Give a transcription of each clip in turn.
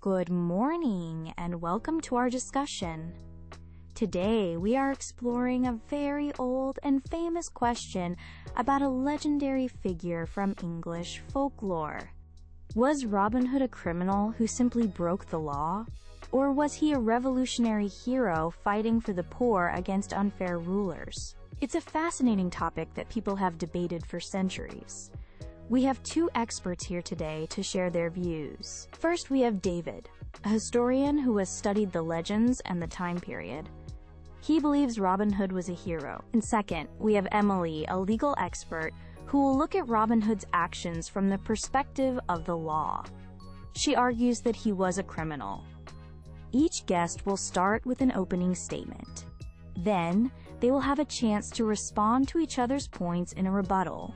Good morning and welcome to our discussion. Today we are exploring a very old and famous question about a legendary figure from English folklore. Was Robin Hood a criminal who simply broke the law? Or was he a revolutionary hero fighting for the poor against unfair rulers? It's a fascinating topic that people have debated for centuries. We have two experts here today to share their views. First, we have David, a historian who has studied the legends and the time period. He believes Robin Hood was a hero. And second, we have Emily, a legal expert, who will look at Robin Hood's actions from the perspective of the law. She argues that he was a criminal. Each guest will start with an opening statement. Then, they will have a chance to respond to each other's points in a rebuttal.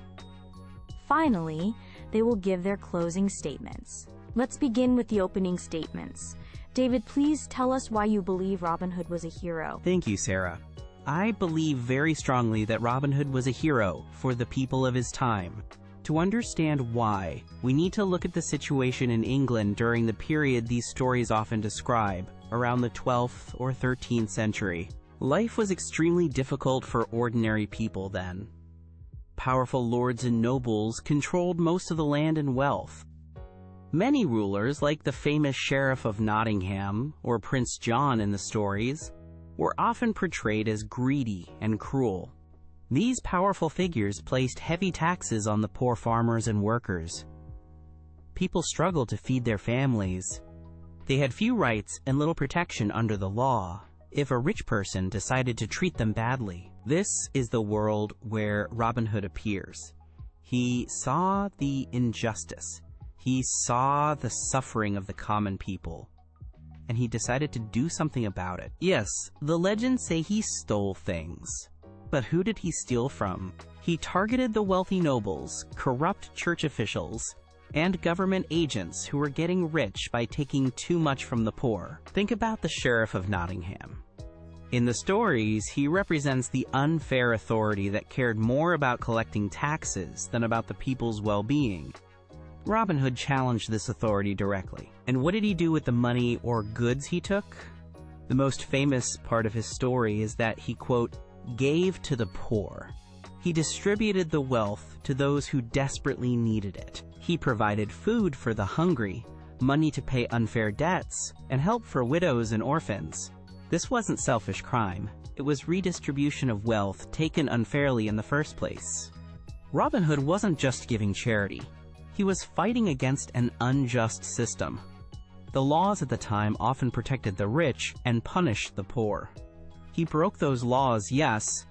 Finally, they will give their closing statements. Let's begin with the opening statements. David, please tell us why you believe Robin Hood was a hero. Thank you, Sarah. I believe very strongly that Robin Hood was a hero for the people of his time. To understand why, we need to look at the situation in England during the period these stories often describe, around the 12th or 13th century. Life was extremely difficult for ordinary people then. Powerful lords and nobles controlled most of the land and wealth. Many rulers, like the famous Sheriff of Nottingham or Prince John in the stories, were often portrayed as greedy and cruel. These powerful figures placed heavy taxes on the poor farmers and workers. People struggled to feed their families. They had few rights and little protection under the law if a rich person decided to treat them badly. This is the world where Robin Hood appears. He saw the injustice. He saw the suffering of the common people, and he decided to do something about it. Yes, the legends say he stole things. But who did he steal from? He targeted the wealthy nobles, corrupt church officials, and government agents who were getting rich by taking too much from the poor. Think about the Sheriff of Nottingham. In the stories, he represents the unfair authority that cared more about collecting taxes than about the people's well-being. Robin Hood challenged this authority directly. And what did he do with the money or goods he took? The most famous part of his story is that he, quote, gave to the poor. He distributed the wealth to those who desperately needed it. He provided food for the hungry, money to pay unfair debts, and help for widows and orphans. This wasn't selfish crime. It was redistribution of wealth taken unfairly in the first place. Robin Hood wasn't just giving charity. He was fighting against an unjust system. The laws at the time often protected the rich and punished the poor. He broke those laws, yes,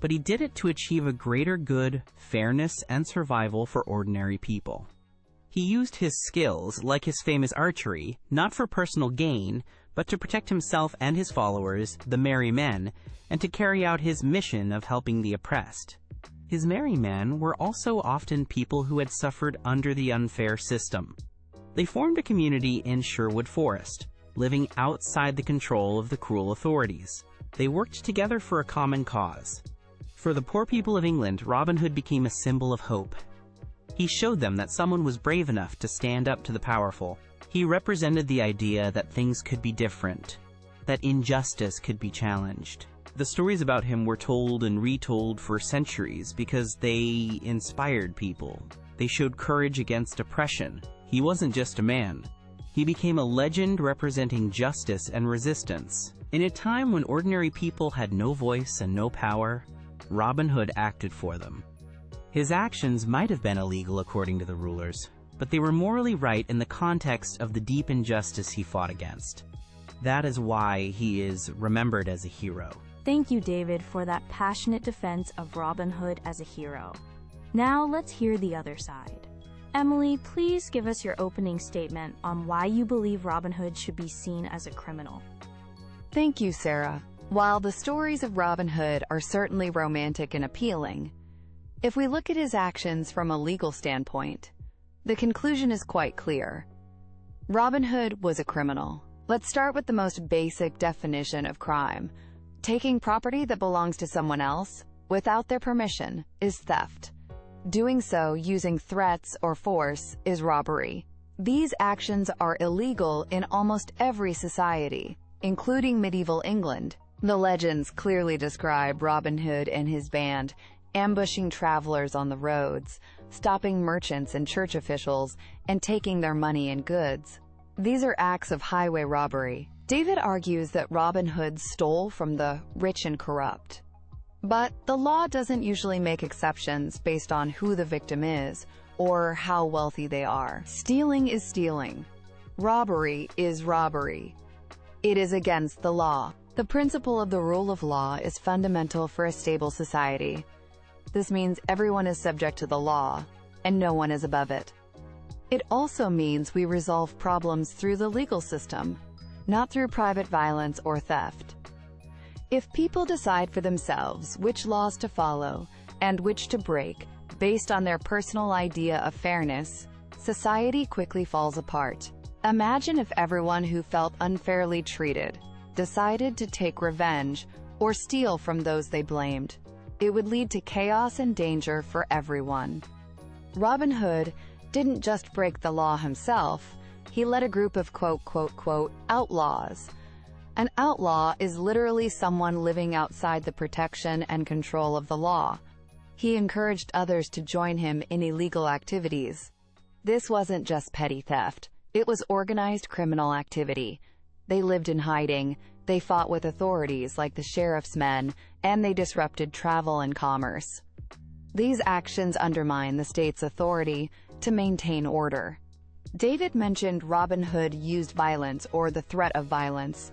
but he did it to achieve a greater good, fairness, and survival for ordinary people. He used his skills, like his famous archery, not for personal gain, but to protect himself and his followers, the merry men, and to carry out his mission of helping the oppressed. His merry men were also often people who had suffered under the unfair system. They formed a community in Sherwood Forest, living outside the control of the cruel authorities. They worked together for a common cause. For the poor people of England, Robin Hood became a symbol of hope. He showed them that someone was brave enough to stand up to the powerful. He represented the idea that things could be different, that injustice could be challenged. The stories about him were told and retold for centuries because they inspired people. They showed courage against oppression. He wasn't just a man. He became a legend representing justice and resistance. In a time when ordinary people had no voice and no power, Robin Hood acted for them. His actions might have been illegal according to the rulers, but they were morally right in the context of the deep injustice he fought against. That is why he is remembered as a hero. Thank you, David, for that passionate defense of Robin Hood as a hero. Now let's hear the other side. Emily, please give us your opening statement on why you believe Robin Hood should be seen as a criminal. Thank you, Sarah. While the stories of Robin Hood are certainly romantic and appealing, if we look at his actions from a legal standpoint, the conclusion is quite clear. Robin Hood was a criminal. Let's start with the most basic definition of crime. Taking property that belongs to someone else without their permission is theft. Doing so using threats or force is robbery. These actions are illegal in almost every society, including medieval England. The legends clearly describe Robin Hood and his band ambushing travelers on the roads, stopping merchants and church officials, and taking their money and goods. These are acts of highway robbery. David argues that Robin Hood stole from the rich and corrupt. But the law doesn't usually make exceptions based on who the victim is or how wealthy they are. Stealing is stealing. Robbery is robbery. It is against the law. The principle of the rule of law is fundamental for a stable society. This means everyone is subject to the law, and no one is above it. It also means we resolve problems through the legal system, not through private violence or theft. If people decide for themselves which laws to follow and which to break based on their personal idea of fairness, society quickly falls apart. Imagine if everyone who felt unfairly treated decided to take revenge or steal from those they blamed. It would lead to chaos and danger for everyone. Robin Hood didn't just break the law himself, he led a group of quote, outlaws. An outlaw is literally someone living outside the protection and control of the law. He encouraged others to join him in illegal activities. This wasn't just petty theft, it was organized criminal activity. They lived in hiding, they fought with authorities like the sheriff's men, and they disrupted travel and commerce. These actions undermine the state's authority to maintain order. David mentioned Robin Hood used violence or the threat of violence.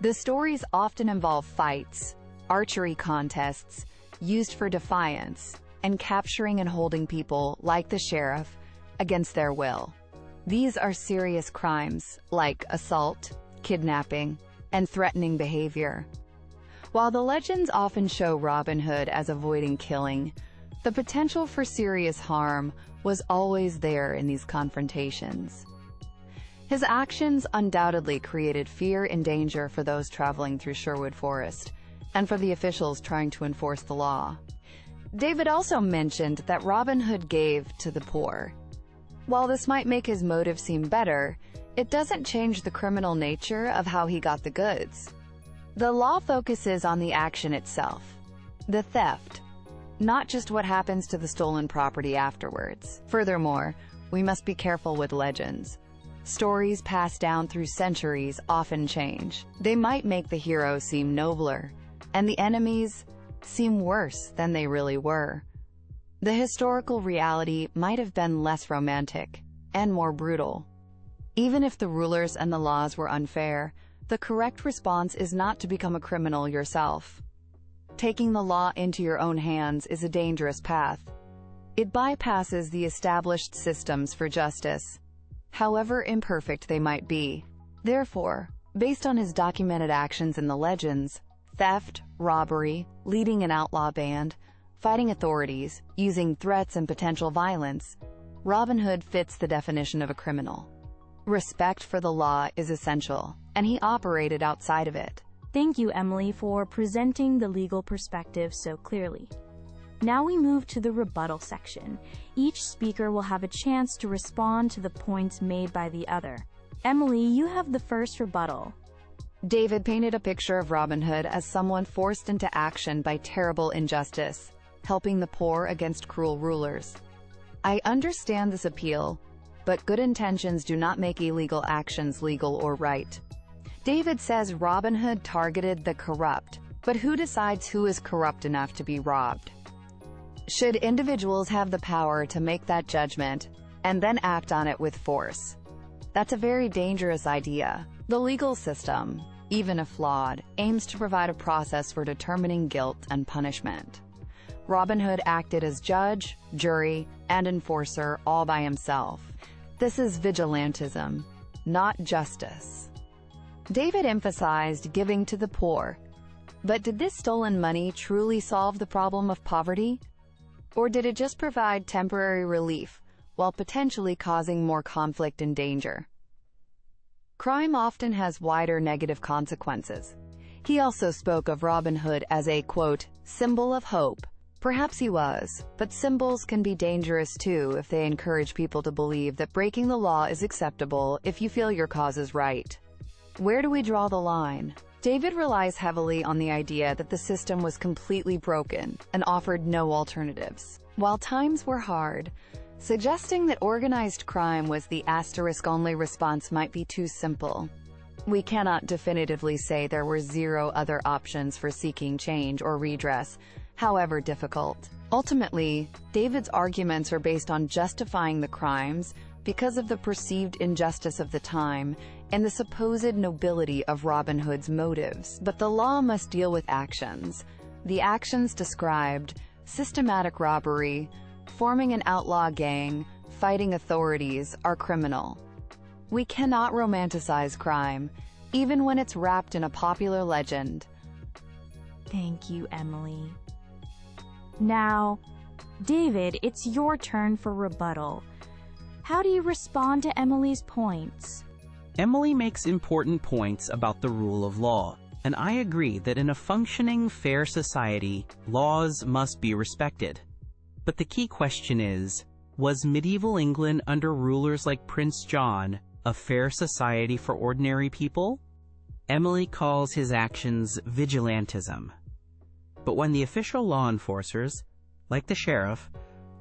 The stories often involve fights, archery contests, used for defiance, and capturing and holding people, like the sheriff, against their will. These are serious crimes, like assault, kidnapping, and threatening behavior. While the legends often show Robin Hood as avoiding killing, the potential for serious harm was always there in these confrontations. His actions undoubtedly created fear and danger for those traveling through Sherwood Forest, and for the officials trying to enforce the law. David also mentioned that Robin Hood gave to the poor. While this might make his motive seem better, it doesn't change the criminal nature of how he got the goods. The law focuses on the action itself, the theft, not just what happens to the stolen property afterwards. Furthermore, we must be careful with legends. Stories passed down through centuries often change. They might make the hero seem nobler, and the enemies seem worse than they really were. The historical reality might have been less romantic and more brutal. Even if the rulers and the laws were unfair, the correct response is not to become a criminal yourself. Taking the law into your own hands is a dangerous path. It bypasses the established systems for justice, however imperfect they might be. Therefore, based on his documented actions in the legends, theft, robbery, leading an outlaw band, fighting authorities, using threats and potential violence, Robin Hood fits the definition of a criminal. Respect for the law is essential, and he operated outside of it. Thank you, Emily, for presenting the legal perspective so clearly. Now we move to the rebuttal section. Each speaker will have a chance to respond to the points made by the other. Emily, you have the first rebuttal. David painted a picture of Robin Hood as someone forced into action by terrible injustice, helping the poor against cruel rulers. I understand this appeal, but good intentions do not make illegal actions legal or right. David says Robin Hood targeted the corrupt, but who decides who is corrupt enough to be robbed? Should individuals have the power to make that judgment and then act on it with force? That's a very dangerous idea. The legal system, even if flawed, aims to provide a process for determining guilt and punishment. Robin Hood acted as judge, jury, and enforcer all by himself. This is vigilantism, not justice. David emphasized giving to the poor, but did this stolen money truly solve the problem of poverty? Or did it just provide temporary relief while potentially causing more conflict and danger? Crime often has wider negative consequences. He also spoke of Robin Hood as a, quote, symbol of hope, Perhaps he was, but symbols can be dangerous too if they encourage people to believe that breaking the law is acceptable if you feel your cause is right. Where do we draw the line? David relies heavily on the idea that the system was completely broken and offered no alternatives. While times were hard, suggesting that organized crime was the asterisk-only response might be too simple. We cannot definitively say there were zero other options for seeking change or redress, however difficult. Ultimately, David's arguments are based on justifying the crimes because of the perceived injustice of the time and the supposed nobility of Robin Hood's motives. But the law must deal with actions. The actions described: systematic robbery, forming an outlaw gang, fighting authorities, are criminal. We cannot romanticize crime, even when it's wrapped in a popular legend. Thank you, Emily. Now, David, it's your turn for rebuttal. How do you respond to Emily's points? Emily makes important points about the rule of law, and I agree that in a functioning, fair society, laws must be respected. But the key question is, was medieval England under rulers like Prince John a fair society for ordinary people? Emily calls his actions vigilantism. But when the official law enforcers, like the sheriff,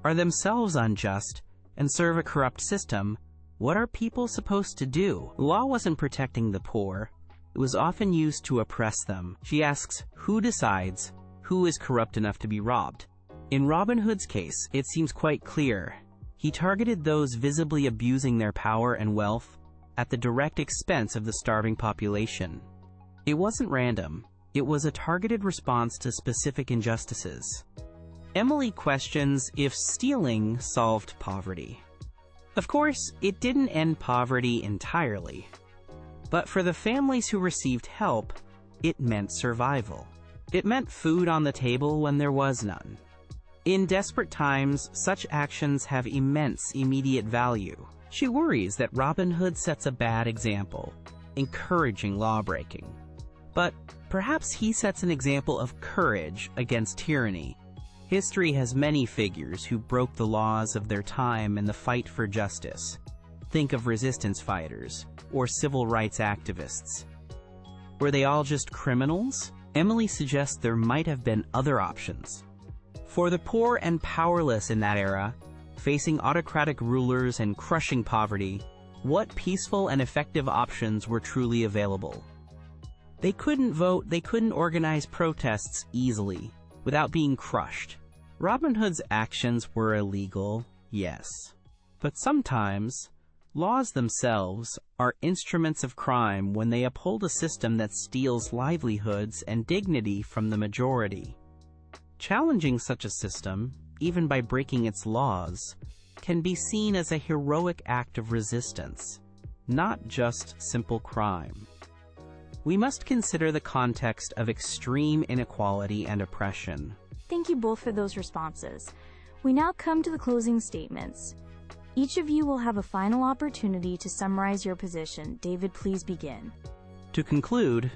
are themselves unjust and serve a corrupt system, what are people supposed to do? Law wasn't protecting the poor. It was often used to oppress them. She asks, who decides who is corrupt enough to be robbed? In Robin Hood's case, it seems quite clear. He targeted those visibly abusing their power and wealth at the direct expense of the starving population. It wasn't random. It was a targeted response to specific injustices. Emily questions if stealing solved poverty. Of course, it didn't end poverty entirely. But for the families who received help, it meant survival. It meant food on the table when there was none. In desperate times, such actions have immense immediate value. She worries that Robin Hood sets a bad example, encouraging lawbreaking. But perhaps he sets an example of courage against tyranny. History has many figures who broke the laws of their time in the fight for justice. Think of resistance fighters or civil rights activists. Were they all just criminals? Emily suggests there might have been other options. For the poor and powerless in that era, facing autocratic rulers and crushing poverty, what peaceful and effective options were truly available? They couldn't vote, they couldn't organize protests easily, without being crushed. Robin Hood's actions were illegal, yes. But sometimes, laws themselves are instruments of crime when they uphold a system that steals livelihoods and dignity from the majority. Challenging such a system, even by breaking its laws, can be seen as a heroic act of resistance, not just simple crime. We must consider the context of extreme inequality and oppression. Thank you both for those responses. We now come to the closing statements. Each of you will have a final opportunity to summarize your position. David, please begin. To conclude,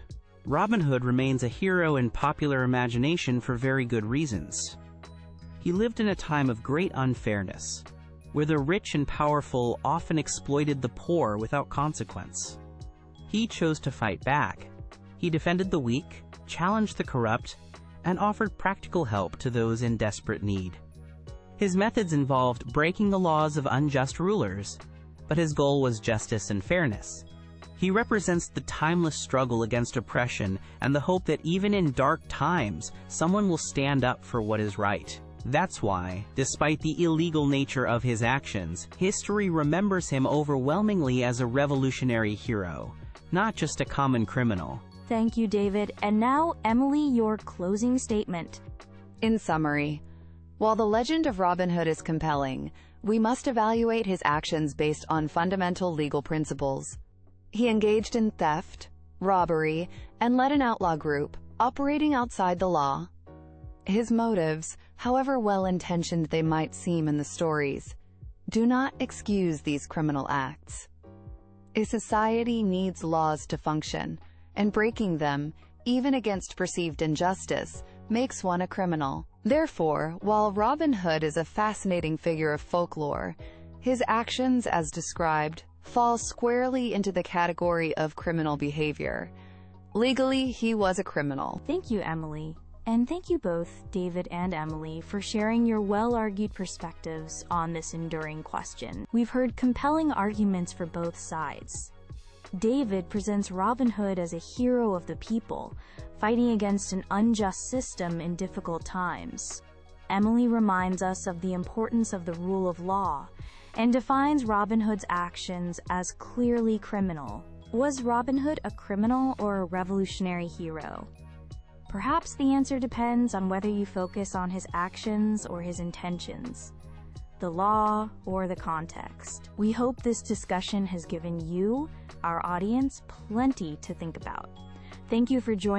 Robin Hood remains a hero in popular imagination for very good reasons. He lived in a time of great unfairness, where the rich and powerful often exploited the poor without consequence. He chose to fight back. He defended the weak, challenged the corrupt, and offered practical help to those in desperate need. His methods involved breaking the laws of unjust rulers, but his goal was justice and fairness. He represents the timeless struggle against oppression and the hope that even in dark times, someone will stand up for what is right. That's why, despite the illegal nature of his actions, history remembers him overwhelmingly as a revolutionary hero, not just a common criminal. Thank you, David. And now, Emily, your closing statement. In summary, while the legend of Robin Hood is compelling, we must evaluate his actions based on fundamental legal principles. He engaged in theft, robbery, and led an outlaw group, operating outside the law. His motives, however well-intentioned they might seem in the stories, do not excuse these criminal acts. A society needs laws to function, and breaking them, even against perceived injustice, makes one a criminal. Therefore, while Robin Hood is a fascinating figure of folklore, his actions, as described, fall squarely into the category of criminal behavior. Legally, he was a criminal. Thank you, Emily. And thank you both, David and Emily, for sharing your well-argued perspectives on this enduring question. We've heard compelling arguments for both sides. David presents Robin Hood as a hero of the people, fighting against an unjust system in difficult times. Emily reminds us of the importance of the rule of law, and defines Robin Hood's actions as clearly criminal. Was Robin Hood a criminal or a revolutionary hero? Perhaps the answer depends on whether you focus on his actions or his intentions, the law or the context. We hope this discussion has given you, our audience, plenty to think about. Thank you for joining